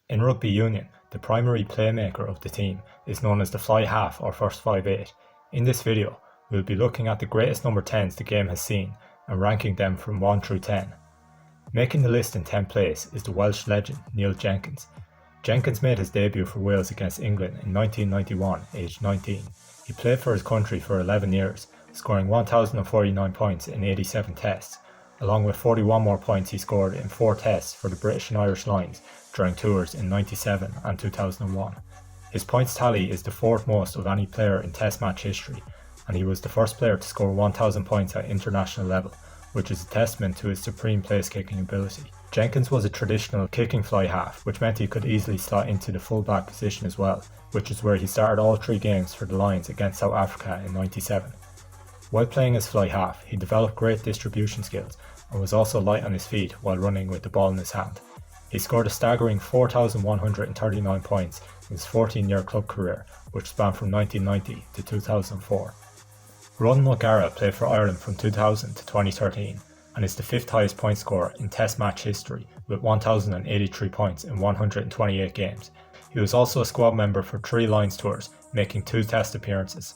In rugby union, the primary playmaker of the team is known as the fly half or first 5'8". In this video, we will be looking at the greatest number 10s the game has seen and ranking them from 1 through 10. Making the list in 10th place is the Welsh legend Neil Jenkins. Jenkins made his debut for Wales against England in 1991, aged 19. He played for his country for 11 years, scoring 1,049 points in 87 tests, along with 41 more points he scored in 4 tests for the British and Irish Lions during tours in 97 and 2001. His points tally is the 4th most of any player in Test match history, and he was the first player to score 1,000 points at international level, which is a testament to his supreme place-kicking ability. Jenkins was a traditional kicking fly half, which meant he could easily slot into the full-back position as well, which is where he started all 3 games for the Lions against South Africa in 97. While playing as fly half, he developed great distribution skills and was also light on his feet while running with the ball in his hand. He scored a staggering 4,139 points in his 14-year club career, which spanned from 1990 to 2004. Ronan O'Gara played for Ireland from 2000 to 2013 and is the 5th highest point scorer in Test match history with 1,083 points in 128 games. He was also a squad member for 3 Lions tours, making 2 Test appearances.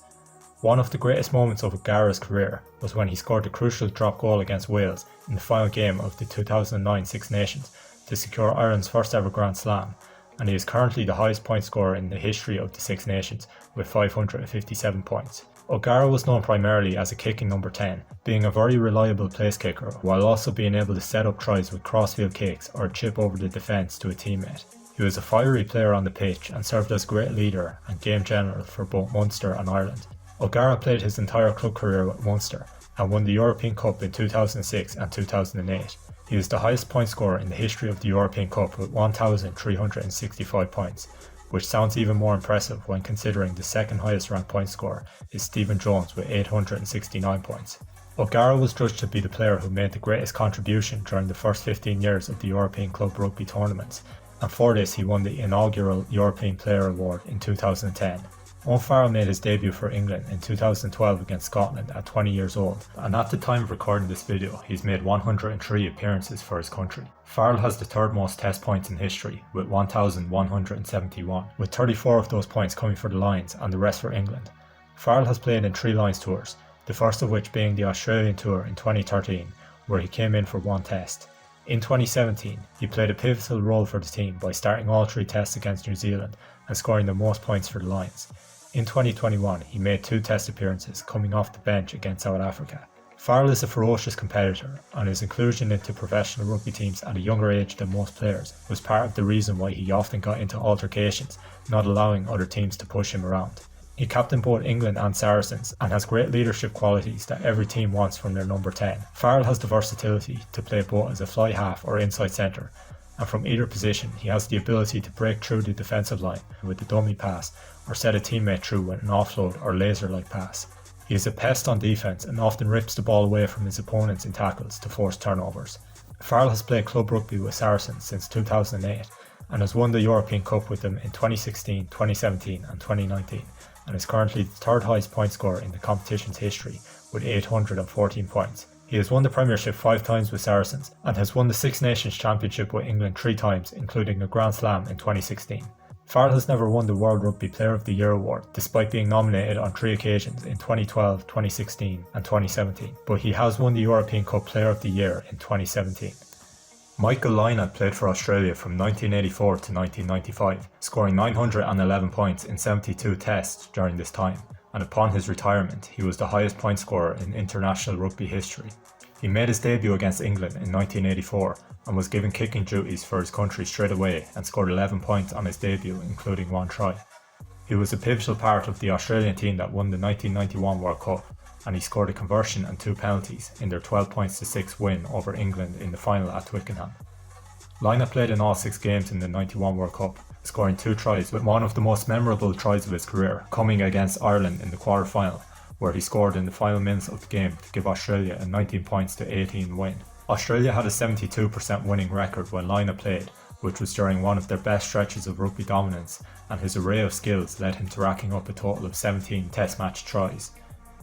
One of the greatest moments of O'Gara's career was when he scored the crucial drop goal against Wales in the final game of the 2009 Six Nations to secure Ireland's first ever Grand Slam, and he is currently the highest point scorer in the history of the Six Nations with 557 points. O'Gara was known primarily as a kicking number 10, being a very reliable place kicker while also being able to set up tries with crossfield kicks or a chip over the defence to a teammate. He was a fiery player on the pitch and served as great leader and game general for both Munster and Ireland. O'Gara played his entire club career with Munster and won the European Cup in 2006 and 2008. He is the highest point scorer in the history of the European Cup with 1,365 points, which sounds even more impressive when considering the 2nd highest ranked point scorer is Stephen Jones with 869 points. O'Gara was judged to be the player who made the greatest contribution during the first 15 years of the European Club Rugby tournaments, and for this he won the inaugural European Player Award in 2010. Owen Farrell made his debut for England in 2012 against Scotland at 20 years old, and at the time of recording this video, he's made 103 appearances for his country. Farrell has the 3rd most Test points in history, with 1,171, with 34 of those points coming for the Lions and the rest for England. Farrell has played in 3 Lions tours, the first of which being the Australian tour in 2013, where he came in for 1 Test. In 2017, he played a pivotal role for the team by starting all 3 tests against New Zealand and scoring the most points for the Lions. In 2021, he made 2 Test appearances coming off the bench against South Africa. Farrell is a ferocious competitor, and his inclusion into professional rugby teams at a younger age than most players was part of the reason why he often got into altercations, not allowing other teams to push him around. He captained both England and Saracens and has great leadership qualities that every team wants from their number 10. Farrell has the versatility to play both as a fly half or inside centre, and from either position he has the ability to break through the defensive line with a dummy pass or set a teammate through with an offload or laser-like pass. He is a pest on defence and often rips the ball away from his opponents in tackles to force turnovers. Farrell has played club rugby with Saracens since 2008 and has won the European Cup with them in 2016, 2017 and 2019, and is currently the 3rd highest point scorer in the competition's history with 814 points. He has won the Premiership 5 times with Saracens and has won the Six Nations Championship with England 3 times, including a Grand Slam in 2016. Farrell has never won the World Rugby Player of the Year award, despite being nominated on 3 occasions in 2012, 2016 and 2017, but he has won the European Cup Player of the Year in 2017. Michael Lynagh played for Australia from 1984 to 1995, scoring 911 points in 72 tests during this time, and upon his retirement he was the highest point scorer in international rugby history. He made his debut against England in 1984 and was given kicking duties for his country straight away and scored 11 points on his debut, including 1 try. He was a pivotal part of the Australian team that won the 1991 World Cup, and he scored a conversion and 2 penalties in their 12-6 win over England in the final at Twickenham. Lynagh played in all 6 games in the 91 World Cup, scoring 2 tries, with one of the most memorable tries of his career coming against Ireland in the quarter-final, where he scored in the final minutes of the game to give Australia a 19-18 win. Australia had a 72% winning record when Lynagh played, which was during one of their best stretches of rugby dominance, and his array of skills led him to racking up a total of 17 Test match tries.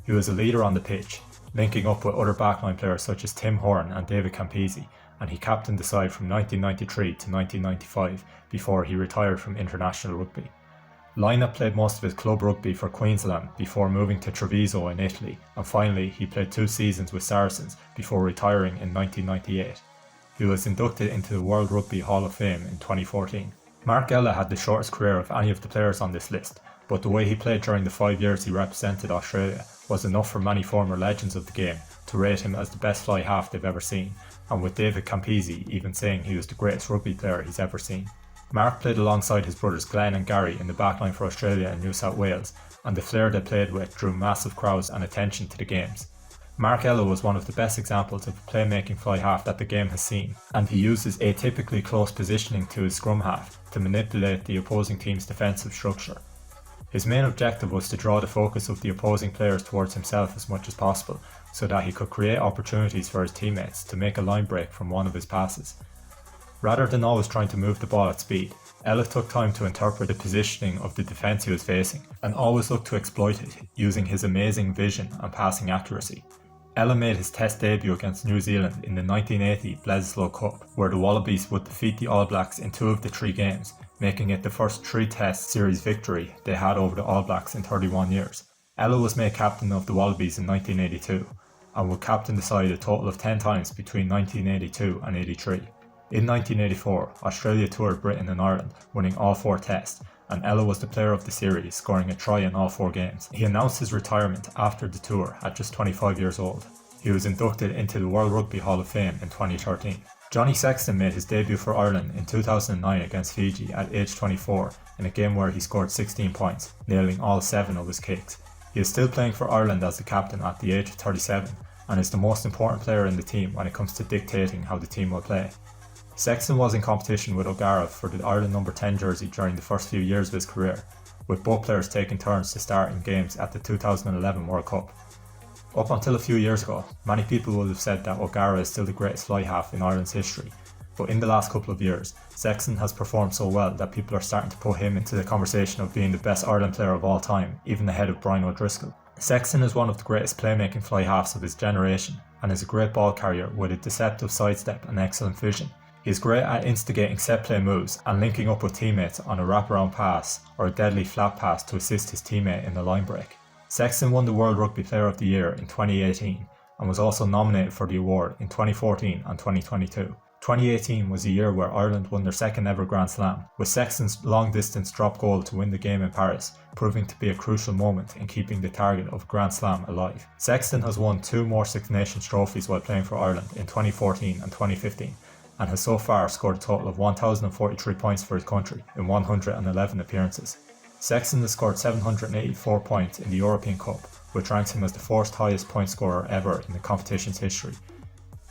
He was a leader on the pitch, linking up with other backline players such as Tim Horan and David Campese, and he captained the side from 1993 to 1995 before he retired from international rugby. Lynagh played most of his club rugby for Queensland before moving to Treviso in Italy, and finally he played 2 seasons with Saracens before retiring in 1998. He was inducted into the World Rugby Hall of Fame in 2014. Mark Ella had the shortest career of any of the players on this list, but the way he played during the 5 years he represented Australia was enough for many former legends of the game to rate him as the best fly half they've ever seen, and with David Campese even saying he was the greatest rugby player he's ever seen. Mark played alongside his brothers Glenn and Gary in the backline for Australia and New South Wales, and the flair they played with drew massive crowds and attention to the games. Mark Ella was one of the best examples of a playmaking fly half that the game has seen, and he used his atypically close positioning to his scrum half to manipulate the opposing team's defensive structure. His main objective was to draw the focus of the opposing players towards himself as much as possible, so that he could create opportunities for his teammates to make a line break from one of his passes. Rather than always trying to move the ball at speed, Ella took time to interpret the positioning of the defence he was facing, and always looked to exploit it using his amazing vision and passing accuracy. Ella made his Test debut against New Zealand in the 1980 Bledisloe Cup, where the Wallabies would defeat the All Blacks in 2 of the 3 games, making it the first 3 Test series victory they had over the All Blacks in 31 years. Ella was made captain of the Wallabies in 1982, and would captain the side a total of 10 times between 1982 and 83. In 1984, Australia toured Britain and Ireland, winning all 4 tests, and Ella was the player of the series, scoring a try in all 4 games. He announced his retirement after the tour at just 25 years old. He was inducted into the World Rugby Hall of Fame in 2013. Jonny Sexton made his debut for Ireland in 2009 against Fiji at age 24 in a game where he scored 16 points, nailing all 7 of his kicks. He is still playing for Ireland as the captain at the age of 37 and is the most important player in the team when it comes to dictating how the team will play. Sexton was in competition with O'Gara for the Ireland number 10 jersey during the first few years of his career, with both players taking turns to start in games at the 2011 World Cup. Up until a few years ago, many people would have said that O'Gara is still the greatest fly half in Ireland's history, but in the last couple of years, Sexton has performed so well that people are starting to put him into the conversation of being the best Ireland player of all time, even ahead of Brian O'Driscoll. Sexton is one of the greatest playmaking fly halves of his generation, and is a great ball carrier with a deceptive sidestep and excellent vision. He is great at instigating set play moves and linking up with teammates on a wraparound pass or a deadly flat pass to assist his teammate in the line break. Sexton won the World Rugby Player of the Year in 2018 and was also nominated for the award in 2014 and 2022. 2018 was a year where Ireland won their second ever Grand Slam, with Sexton's long distance drop goal to win the game in Paris proving to be a crucial moment in keeping the target of Grand Slam alive. Sexton has won 2 more Six Nations trophies while playing for Ireland in 2014 and 2015, and has so far scored a total of 1,043 points for his country in 111 appearances. Sexton has scored 784 points in the European Cup, which ranks him as the 4th highest point scorer ever in the competition's history.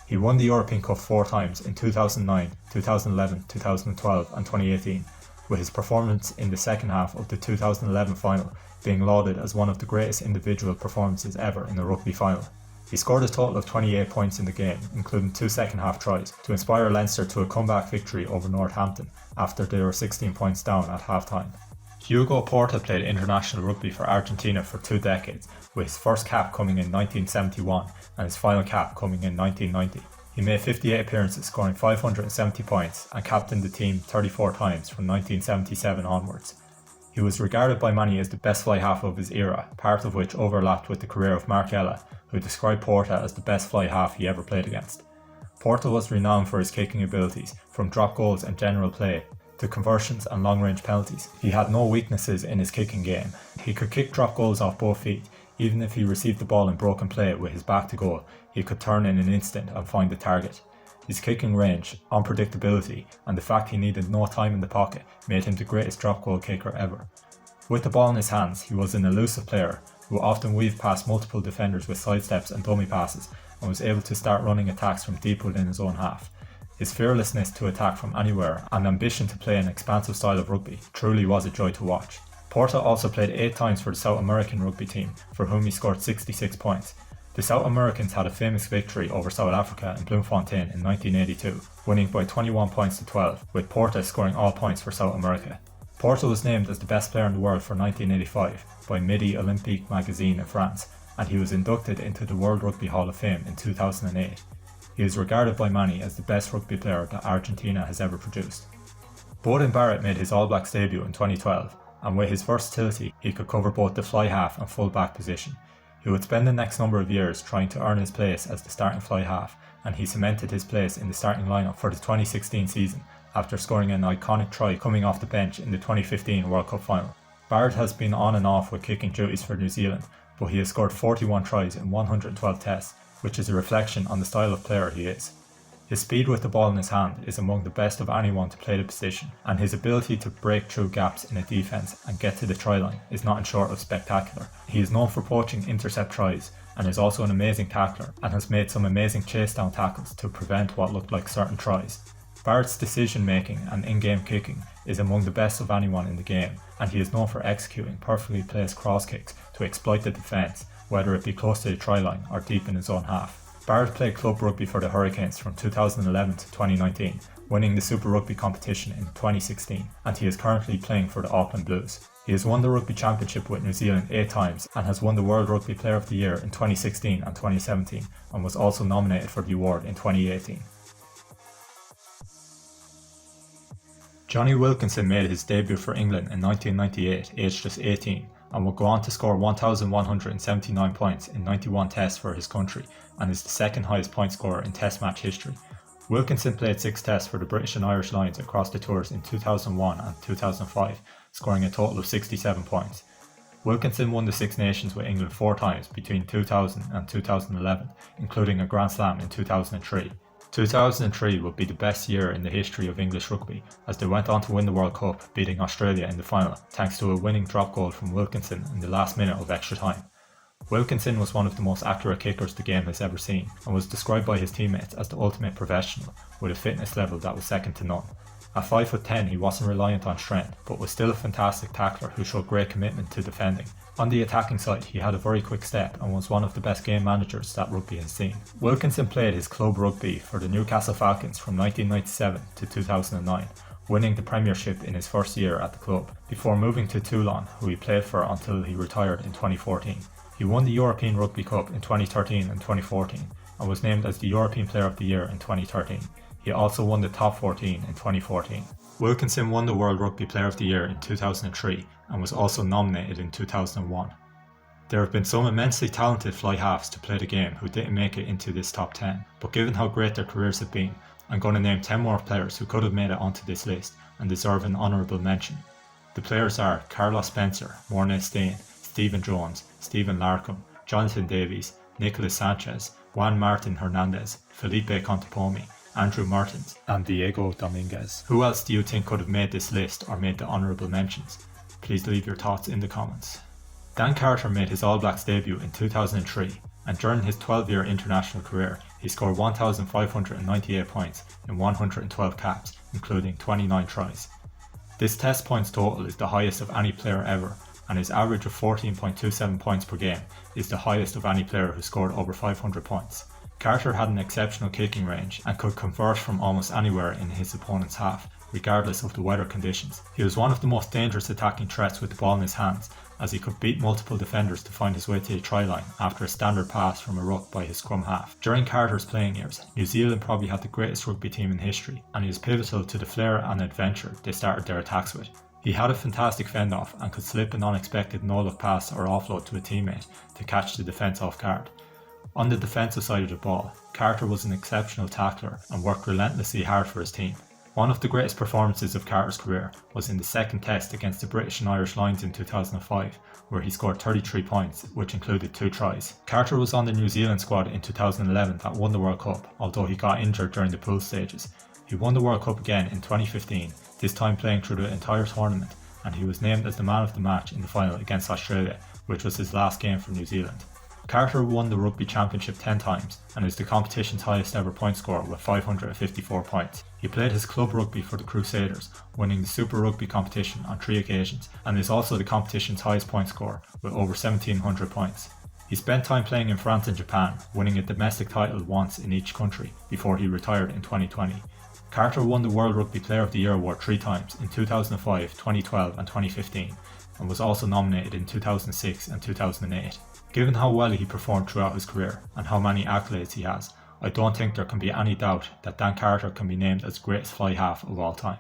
He won the European Cup 4 times in 2009, 2011, 2012 and 2018, with his performance in the second half of the 2011 final being lauded as one of the greatest individual performances ever in a rugby final. He scored a total of 28 points in the game, including 2 second half tries, to inspire Leinster to a comeback victory over Northampton after they were 16 points down at half time. Hugo Porta played international rugby for Argentina for 2 decades, with his first cap coming in 1971 and his final cap coming in 1990. He made 58 appearances, scoring 570 points, and captained the team 34 times from 1977 onwards. He was regarded by many as the best fly half of his era, part of which overlapped with the career of Mark Ella, who described Porta as the best fly half he ever played against. Porta was renowned for his kicking abilities, from drop goals and general play to conversions and long-range penalties. He had no weaknesses in his kicking game. He could kick drop goals off both feet. Even if he received the ball in broken play with his back to goal, he could turn in an instant and find the target. His kicking range, unpredictability, and the fact he needed no time in the pocket made him the greatest drop goal kicker ever. With the ball in his hands, he was an elusive player who often weaved past multiple defenders with sidesteps and dummy passes, and was able to start running attacks from deep within his own half. His fearlessness to attack from anywhere and ambition to play an expansive style of rugby truly was a joy to watch. Porta also played 8 times for the South American rugby team, for whom he scored 66 points. The South Americans had a famous victory over South Africa in Bloemfontein in 1982, winning by 21 points to 12, with Porta scoring all points for South America. Porta was named as the best player in the world for 1985 by Midi Olympique magazine in France, and he was inducted into the World Rugby Hall of Fame in 2008. He is regarded by many as the best rugby player that Argentina has ever produced. Beauden Barrett made his All Blacks debut in 2012, and with his versatility he could cover both the fly half and full back position. He would spend the next number of years trying to earn his place as the starting fly half, and he cemented his place in the starting lineup for the 2016 season after scoring an iconic try coming off the bench in the 2015 World Cup final. Barrett has been on and off with kicking duties for New Zealand, but he has scored 41 tries in 112 tests, which is a reflection on the style of player he is. His speed with the ball in his hand is among the best of anyone to play the position, and his ability to break through gaps in a defence and get to the try line is nothing short of spectacular. He is known for poaching intercept tries and is also an amazing tackler and has made some amazing chase down tackles to prevent what looked like certain tries. Barrett's decision making and in-game kicking is among the best of anyone in the game, and he is known for executing perfectly placed cross kicks to exploit the defence, whether it be close to the try line or deep in his own half. Barrett played club rugby for the Hurricanes from 2011 to 2019, winning the Super Rugby competition in 2016, and he is currently playing for the Auckland Blues. He has won the Rugby Championship with New Zealand 8 times and has won the World Rugby Player of the Year in 2016 and 2017, and was also nominated for the award in 2018. Jonny Wilkinson made his debut for England in 1998, aged just 18, and would go on to score 1,179 points in 91 tests for his country, and is the second highest point scorer in Test match history. Wilkinson played 6 tests for the British and Irish Lions across the tours in 2001 and 2005, scoring a total of 67 points. Wilkinson won the Six Nations with England 4 times between 2000 and 2011, including a Grand Slam in 2003. 2003 would be the best year in the history of English rugby, as they went on to win the World Cup, beating Australia in the final, thanks to a winning drop goal from Wilkinson in the last minute of extra time. Wilkinson was one of the most accurate kickers the game has ever seen, and was described by his teammates as the ultimate professional, with a fitness level that was second to none. At 5'10", he wasn't reliant on strength, but was still a fantastic tackler who showed great commitment to defending. On the attacking side, he had a very quick step and was one of the best game managers that rugby has seen. Wilkinson played his club rugby for the Newcastle Falcons from 1997 to 2009, winning the Premiership in his first year at the club, before moving to Toulon, who he played for until he retired in 2014. He won the European Rugby Cup in 2013 and 2014, and was named as the European Player of the Year in 2013. He also won the Top 14 in 2014. Wilkinson won the World Rugby Player of the Year in 2003 and was also nominated in 2001. There have been some immensely talented fly halves to play the game who didn't make it into this top 10, but given how great their careers have been, I'm going to name 10 more players who could have made it onto this list and deserve an honourable mention. The players are Carlos Spencer, Morné Stein, Stephen Jones, Stephen Larkham, Jonathan Davies, Nicolas Sanchez, Juan Martin Hernandez, Felipe Contepomi, Andrew Mertens, and Diego Dominguez. Who else do you think could have made this list or made the honourable mentions? Please leave your thoughts in the comments. Dan Carter made his All Blacks debut in 2003, and during his 12-year international career, he scored 1,598 points in 112 caps, including 29 tries. This test points total is the highest of any player ever, and his average of 14.27 points per game is the highest of any player who scored over 500 points. Carter had an exceptional kicking range and could convert from almost anywhere in his opponent's half, regardless of the weather conditions. He was one of the most dangerous attacking threats with the ball in his hands, as he could beat multiple defenders to find his way to the try line after a standard pass from a ruck by his scrum half. During Carter's playing years, New Zealand probably had the greatest rugby team in history, and he is pivotal to the flair and adventure they started their attacks with. He had a fantastic fend off and could slip an unexpected no-look pass or offload to a teammate to catch the defence off guard. On the defensive side of the ball, Carter was an exceptional tackler and worked relentlessly hard for his team. One of the greatest performances of Carter's career was in the second test against the British and Irish Lions in 2005, where he scored 33 points, which included 2 tries. Carter was on the New Zealand squad in 2011 that won the World Cup, although he got injured during the pool stages. He won the World Cup again in 2015, this time playing through the entire tournament, and he was named as the man of the match in the final against Australia, which was his last game for New Zealand. Carter won the Rugby Championship 10 times and is the competition's highest ever point scorer with 554 points. He played his club rugby for the Crusaders, winning the Super Rugby competition on 3 occasions, and is also the competition's highest point scorer with over 1,700 points. He spent time playing in France and Japan, winning a domestic title once in each country before he retired in 2020. Carter won the World Rugby Player of the Year award 3 times in 2005, 2012 and 2015, and was also nominated in 2006 and 2008. Given how well he performed throughout his career and how many accolades he has, I don't think there can be any doubt that Dan Carter can be named as greatest fly half of all time.